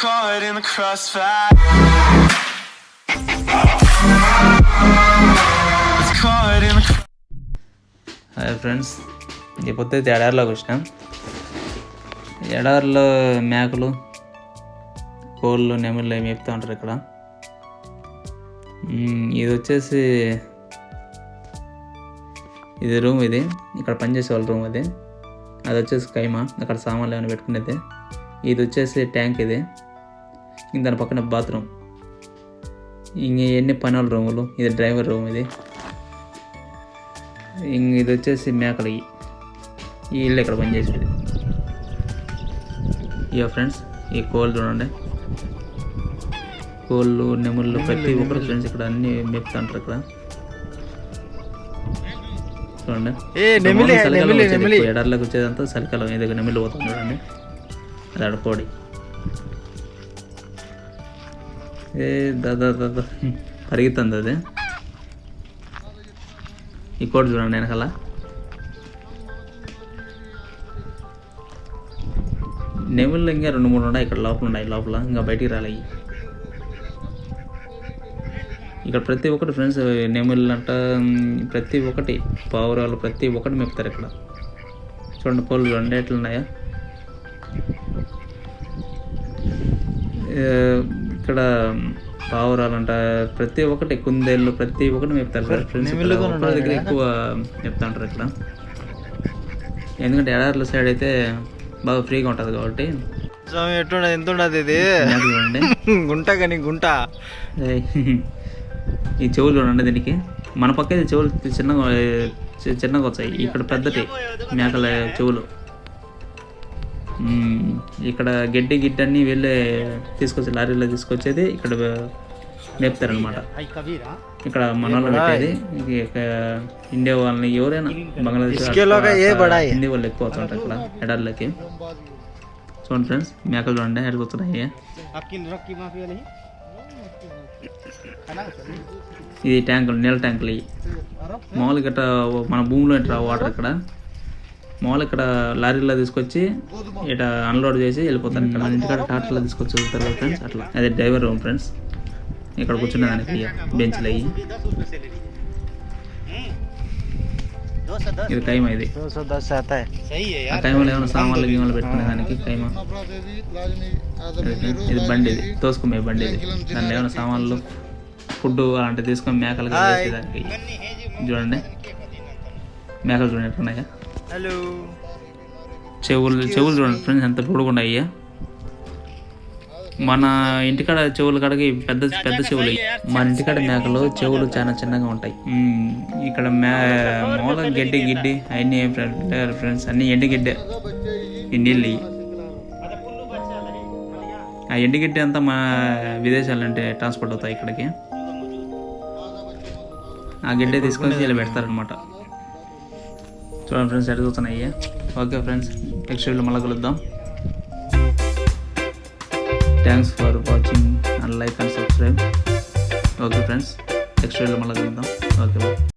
caught in the crossfire. It's caught in the. Hi friends, ఈ పొద్దుైతే ఎడారిలోకి వచ్చినాం. ఎడారిలో మేకలు, కోళ్ళు, నెమళ్ళు ఏమి చెప్తూ ఉంటారు ఇక్కడ. ఇది వచ్చేసి ఇది రూమ్, ఇది ఇక్కడ పనిచేసే వాళ్ళ రూమ్. అది వచ్చేసి కైమా, అక్కడ సామాన్లు ఏమైనా పెట్టుకునేది. ఇది వచ్చేసి ట్యాంక్, ఇది దాని పక్కన బాత్రూమ్. ఎన్ని పని వాళ్ళ రూములు. ఇది డ్రైవర్ రూమ్. ఇది వచ్చేసి మేకలు. ఈ ఇల్లు ఇక్కడ పనిచేసేది. ఇక ఫ్రెండ్స్, ఈ కోళ్ళు చూడండి, కోళ్ళు, నెమళ్ళు, ప్రతి ఒక్కరు ఫ్రెండ్స్ ఇక్కడ అన్ని మేపుతా ఉంటారు. ఇక్కడ చూడండి, ఎడార్లోకి వచ్చేదంతా చలికాలం. ఇది నెమళ్ళు పోతుంది చూడండి, అది ఆడ కోడి. దాదా పరిగెత్తుంది అది. ఈ కోడి చూడండి వెనకాల. నెమళ్ళు ఇంకా 2-3 ఉన్నాయి ఇక్కడ లోపల ఇంకా బయటికి రాలేయి. ఇక్కడ ప్రతి ఒక్కటి ఫ్రెండ్స్ నెమళ్ళు అంట, ప్రతి ఒక్కటి పావురాలు, ప్రతి ఒక్కటి మేపుతారు ఇక్కడ. చూడండి కోళ్ళు చూడండి ఎట్లున్నాయా. ఇక్కడ పావురాలు అంట, ప్రతి ఒక్కటి, కుందేళ్ళు, ప్రతి ఒక్కటి మేపుతారు ఫ్రెండ్స్. ఒక్కరి దగ్గర ఎక్కువ మేపుతా ఉంటారు ఇక్కడ. ఎందుకంటే ఎడార్ల సైడ్ అయితే బాగా ఫ్రీగా ఉంటుంది కాబట్టి. ఎంత ఉండదు ఇది చూడండి, గుంట కానీ గుంట. ఈ చెవులు చూడండి దీనికి. మన పక్క అయితే చెవులు చిన్నగా వచ్చాయి, ఇక్కడ పెద్దటి మేకల చెవులు. ఇక్కడ గడ్డి అన్నీ వెళ్ళే తీసుకొచ్చి లారీలో తీసుకొచ్చేది ఇక్కడ మేపుతారనమాట. ఇక్కడ మన వాళ్ళు పెట్టేది. ఇండియా వాళ్ళని ఎవరైనా బంగ్లాదేశ్ హిందీ వాళ్ళు ఎక్కువ వస్తుంటారు ఇక్కడ ఎడార్లకి. చూడండి ఫ్రెండ్స్, మేకలు చూడండి ఎడకొస్తున్నాయి. ఇది ట్యాంకులు, నీళ్ళ ట్యాంకులు. ఇవి మామూలుగా గట్ట మన భూమిలో ఇట్లా వాటర్. ఇక్కడ మామూలు ఇక్కడ లారీలో తీసుకొచ్చి ఇట అన్లోడ్ చేసి వెళ్ళిపోతారు. ఇక్కడ ఇంటికాడ ట్రాక్టర్లో తీసుకొచ్చి వెళ్తారు ఫ్రెండ్స్. అట్లా అదే డ్రైవర్ రూమ్ ఫ్రెండ్స్. ఇక్కడ కూర్చునే దానికి బెంచ్లు అయ్యి. ఇది కైమా. ఇది ఆ కైమాలో ఏమైనా సామాన్లు గీమాలు పెట్టుకునే దానికి కైమా. ఇది బండి, ఇది తోసుకునే బండి. ఇది దాంట్లో ఏమైనా సామాన్లు, ఫుడ్ అలాంటివి తీసుకొని మేకలుగా వేసేదానికి. చూడండి మేకలు చూడండి ఎట్లున్నాయా. చెవులు చూడండి ఫ్రెండ్స్ ఎంత పొడుగున్నాయి. మన ఇంటికాడ చెవుల కాడకి పెద్ద పెద్ద చెవులు. మన ఇంటికాడ మేకలు చెవులు చాలా చిన్నగా ఉంటాయి. ఇక్కడ మామూలుగా గడ్డి అన్నీ ఫ్రెండ్స్, అన్నీ ఎండుగడ్డే. ఈ నీళ్ళు ఆ ఎండుగడ్డి అంతా మా విదేశాలంటే ట్రాన్స్పోర్ట్ అవుతాయి ఇక్కడికి. ఆ గడ్డే తీసుకొని ఇలా పెడతారనమాట. చూడండి ఫ్రెండ్స్ ఎక్కడ చూస్తున్నాయి. ఓకే ఫ్రెండ్స్, నెక్స్ట్ వీడియోలో మళ్ళీ కలుద్దాం. Thanks for watching and like and subscribe. Okay friends, next వీడియోలో మళ్ళీ కలుద్దాం. Okay bye.